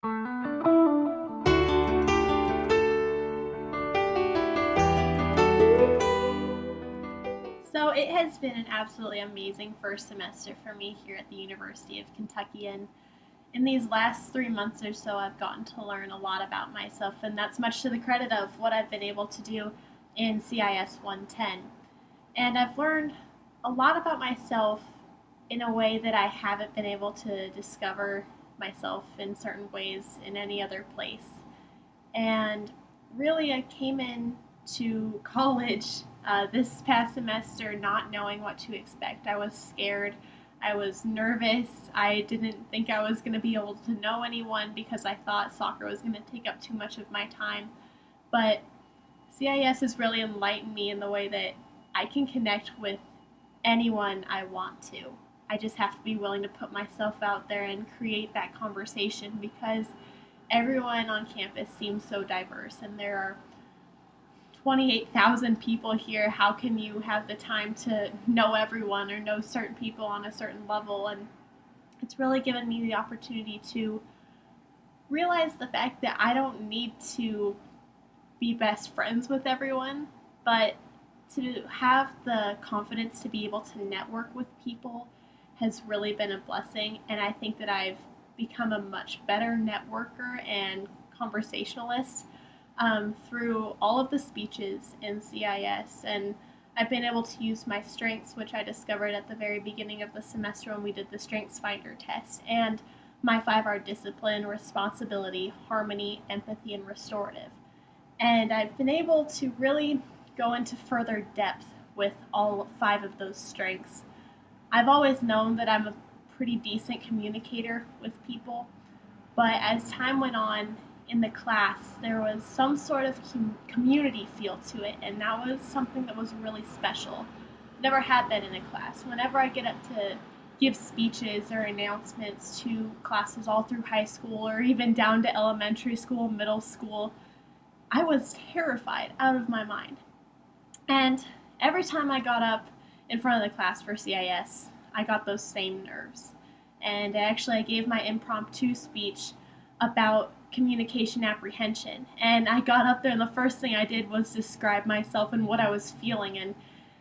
So it has been an absolutely amazing first semester for me here at the University of Kentucky. And in these last 3 months or so, I've gotten to learn a lot about myself, and that's much to the credit of what I've been able to do in CIS 110. And I've learned a lot about myself in a way that I haven't been able to discover myself in certain ways in any other place. And really, I came in to college this past semester not knowing what to expect. I was scared. I was nervous. I didn't think I was going to be able to know anyone because I thought soccer was going to take up too much of my time. But CIS has really enlightened me in the way that I can connect with anyone I want to. I just have to be willing to put myself out there and create that conversation because everyone on campus seems so diverse and there are 28,000 people here. How can you have the time to know everyone or know certain people on a certain level? And it's really given me the opportunity to realize the fact that I don't need to be best friends with everyone, but to have the confidence to be able to network with people has really been a blessing. And I think that I've become a much better networker and conversationalist through all of the speeches in CIS. And I've been able to use my strengths, which I discovered at the very beginning of the semester when we did the Strengths Finder test, and my 5R discipline: responsibility, harmony, empathy, and restorative. And I've been able to really go into further depth with all 5 of those strengths. I've always known that I'm a pretty decent communicator with people, but as time went on in the class, there was some sort of community feel to it, and that was something that was really special. Never had that in a class. Whenever I get up to give speeches or announcements to classes all through high school or even down to elementary school, middle school, I was terrified out of my mind. And every time I got up in front of the class for CIS, I got those same nerves. And actually, I gave my impromptu speech about communication apprehension. And I got up there, and the first thing I did was describe myself and what I was feeling and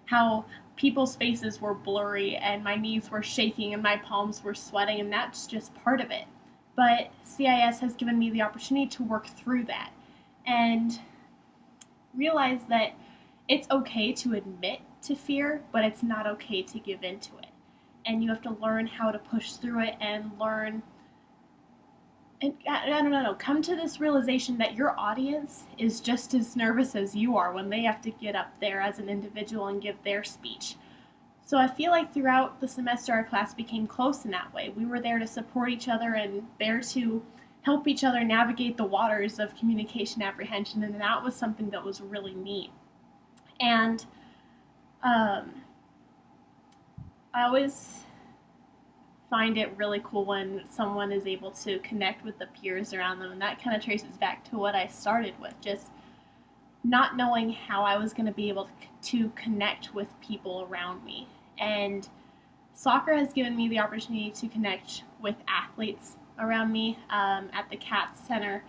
how people's faces were blurry and my knees were shaking and my palms were sweating, and that's just part of it. But CIS has given me the opportunity to work through that and realize that it's okay to admit to fear, but it's not okay to give in to it. And you have to learn how to push through it and learn, and I don't know, come to this realization that your audience is just as nervous as you are when they have to get up there as an individual and give their speech. So I feel like throughout the semester our class became close in that way. We were there to support each other and there to help each other navigate the waters of communication apprehension, and that was something that was really neat. And I always find it really cool when someone is able to connect with the peers around them, and that kind of traces back to what I started with, just not knowing how I was going to be able to connect with people around me. And soccer has given me the opportunity to connect with athletes around me. At the CATS Center,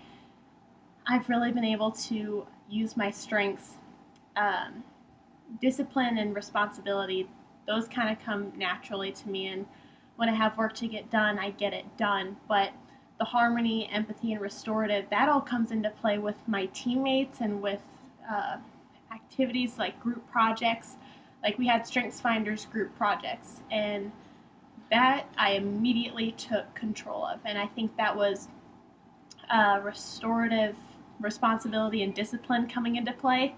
I've really been able to use my strengths. Discipline and responsibility, those kind of come naturally to me, and when I have work to get done, I get it done. But the harmony, empathy, and restorative, that all comes into play with my teammates and with activities like group projects. Like we had Strengths Finders group projects, and that I immediately took control of. And I think that was restorative responsibility and discipline coming into play.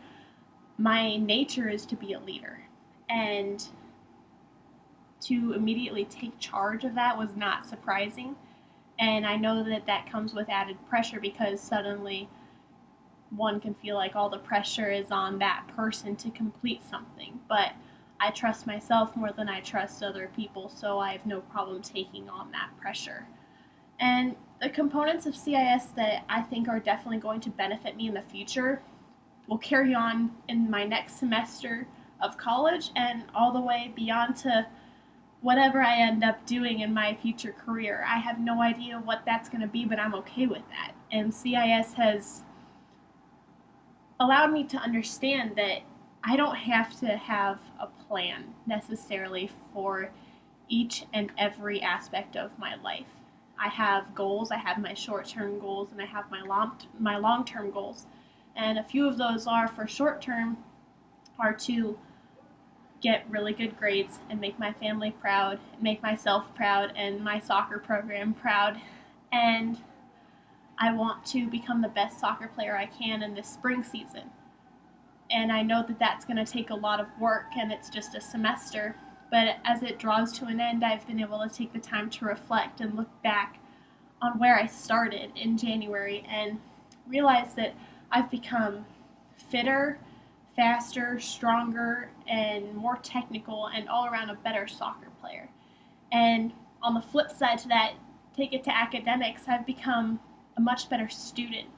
My nature is to be a leader, and to immediately take charge of that was not surprising. And I know that that comes with added pressure because suddenly one can feel like all the pressure is on that person to complete something. But I trust myself more than I trust other people, so I have no problem taking on that pressure. And the components of CIS that I think are definitely going to benefit me in the future will carry on in my next semester of college and all the way beyond to whatever I end up doing in my future career. I have no idea what that's going to be, but I'm okay with that. And CIS has allowed me to understand that I don't have to have a plan necessarily for each and every aspect of my life. I have goals, I have my short-term goals, and I have my long-term goals. And a few of those are for short-term are to get really good grades and make my family proud, make myself proud, and my soccer program proud. And I want to become the best soccer player I can in this spring season. And I know that that's going to take a lot of work and it's just a semester. But as it draws to an end, I've been able to take the time to reflect and look back on where I started in January and realize that I've become fitter, faster, stronger, and more technical and all around a better soccer player. And on the flip side to that, take it to academics, I've become a much better student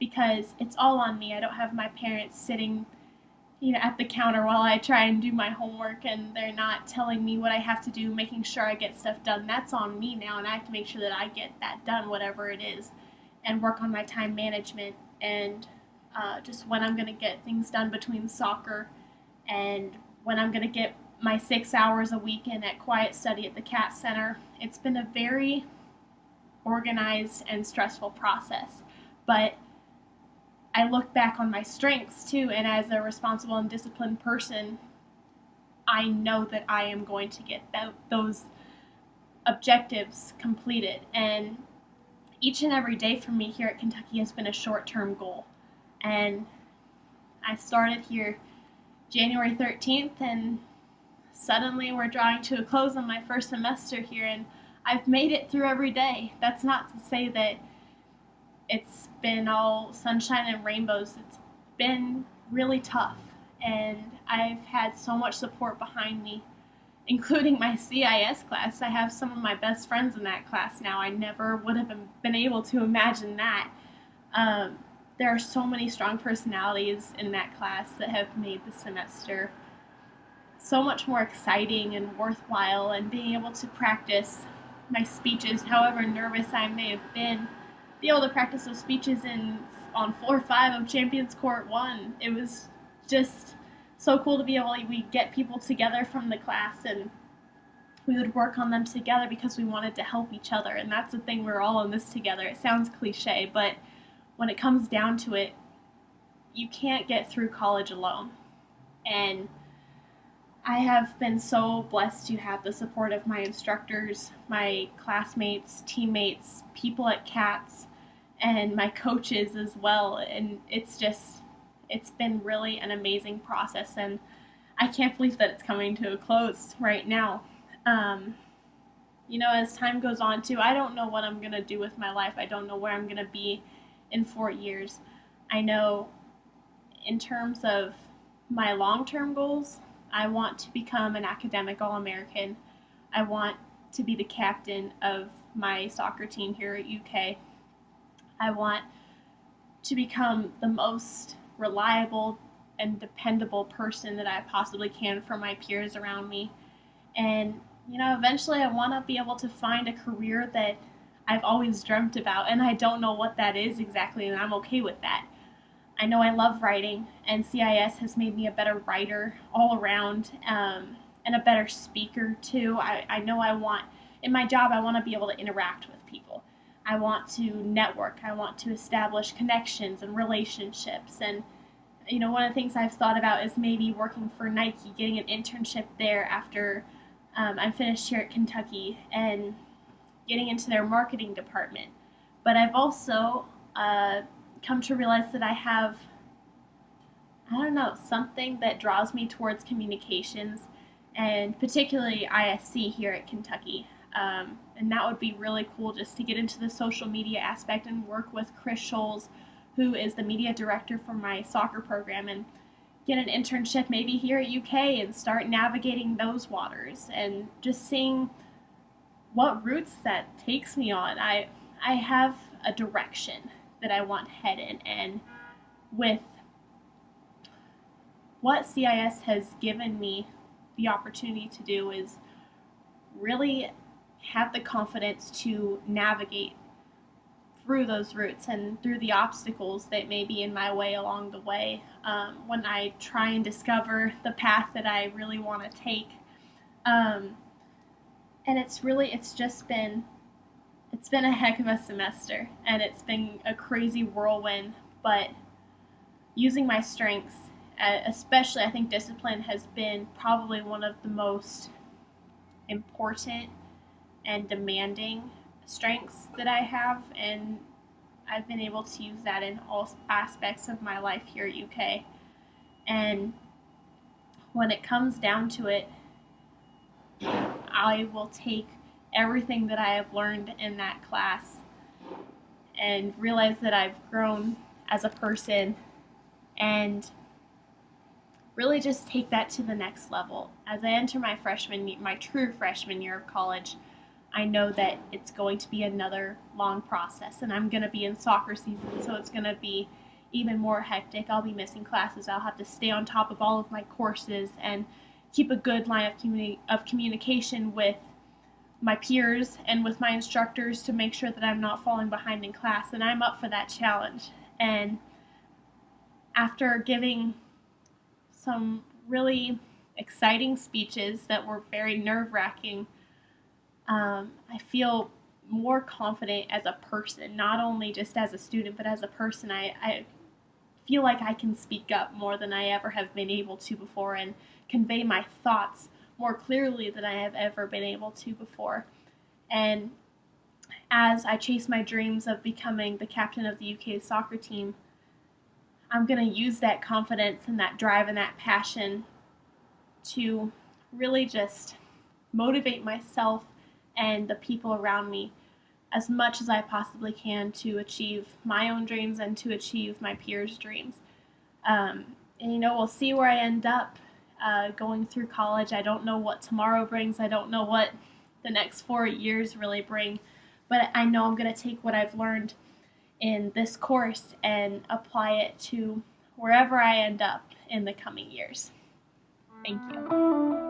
because it's all on me. I don't have my parents sitting at the counter while I try and do my homework and they're not telling me what I have to do, making sure I get stuff done. That's on me now, and I have to make sure that I get that done, whatever it is, and work on my time management and just when I'm going to get things done between soccer and when I'm going to get my 6 hours a week in at Quiet Study at the Cat Center. It's been a very organized and stressful process, but I look back on my strengths too, and as a responsible and disciplined person, I know that I am going to get those objectives completed. And each and every day for me here at Kentucky has been a short-term goal. And I started here January 13th, and suddenly we're drawing to a close on my first semester here, and I've made it through every day. That's not to say that it's been all sunshine and rainbows. It's been really tough, and I've had so much support behind me, including my CIS class. I have some of my best friends in that class now. I never would have been able to imagine that. There are so many strong personalities in that class that have made the semester so much more exciting and worthwhile, and being able to practice my speeches, however nervous I may have been, be able to practice those speeches on floor 5 of Champions Court 1. It was just so cool to be able to get people together from the class, and we would work on them together because we wanted to help each other. And that's the thing, we're all in this together. It sounds cliche, but when it comes down to it, you can't get through college alone. And I have been so blessed to have the support of my instructors, my classmates, teammates, people at CATS, and my coaches as well. And it's been really an amazing process, and I can't believe that it's coming to a close right now. As time goes on too, I don't know what I'm going to do with my life. I don't know where I'm going to be in 4 years. I know in terms of my long-term goals, I want to become an academic All-American. I want to be the captain of my soccer team here at UK. I want to become the most reliable and dependable person that I possibly can for my peers around me. And, eventually I want to be able to find a career that I've always dreamt about, and I don't know what that is exactly, and I'm okay with that. I know I love writing, and CIS has made me a better writer all around, and a better speaker too. I know in my job, I want to be able to interact with people. I want to network. I want to establish connections and relationships. And, one of the things I've thought about is maybe working for Nike, getting an internship there after I'm finished here at Kentucky, and getting into their marketing department. But I've also come to realize that I have, something that draws me towards communications, and particularly ISC here at Kentucky. And that would be really cool, just to get into the social media aspect and work with Chris Scholes, who is the media director for my soccer program, and get an internship maybe here at UK and start navigating those waters and just seeing what routes that takes me on. I have a direction that I want to head in, and with what CIS has given me the opportunity to do is really have the confidence to navigate through those routes and through the obstacles that may be in my way along the way, when I try and discover the path that I really want to take. Um, and it's been a heck of a semester, and it's been a crazy whirlwind. But using my strengths, especially I think discipline has been probably one of the most important and demanding strengths that I have, and I've been able to use that in all aspects of my life here at UK. And when it comes down to it, I will take everything that I have learned in that class and realize that I've grown as a person, and really just take that to the next level. As I enter my true freshman year of college, I know that it's going to be another long process, and I'm going to be in soccer season, so it's going to be even more hectic. I'll be missing classes. I'll have to stay on top of all of my courses and keep a good line of communication with my peers and with my instructors to make sure that I'm not falling behind in class, and I'm up for that challenge. And after giving some really exciting speeches that were very nerve-wracking, I feel more confident as a person, not only just as a student, but as a person. I feel like I can speak up more than I ever have been able to before, and convey my thoughts more clearly than I have ever been able to before. And as I chase my dreams of becoming the captain of the UK soccer team, I'm going to use that confidence and that drive and that passion to really just motivate myself and the people around me as much as I possibly can to achieve my own dreams and to achieve my peers' dreams. And we'll see where I end up going through college. I don't know what tomorrow brings. I don't know what the next 4 years really bring, but I know I'm going to take what I've learned in this course and apply it to wherever I end up in the coming years. Thank you.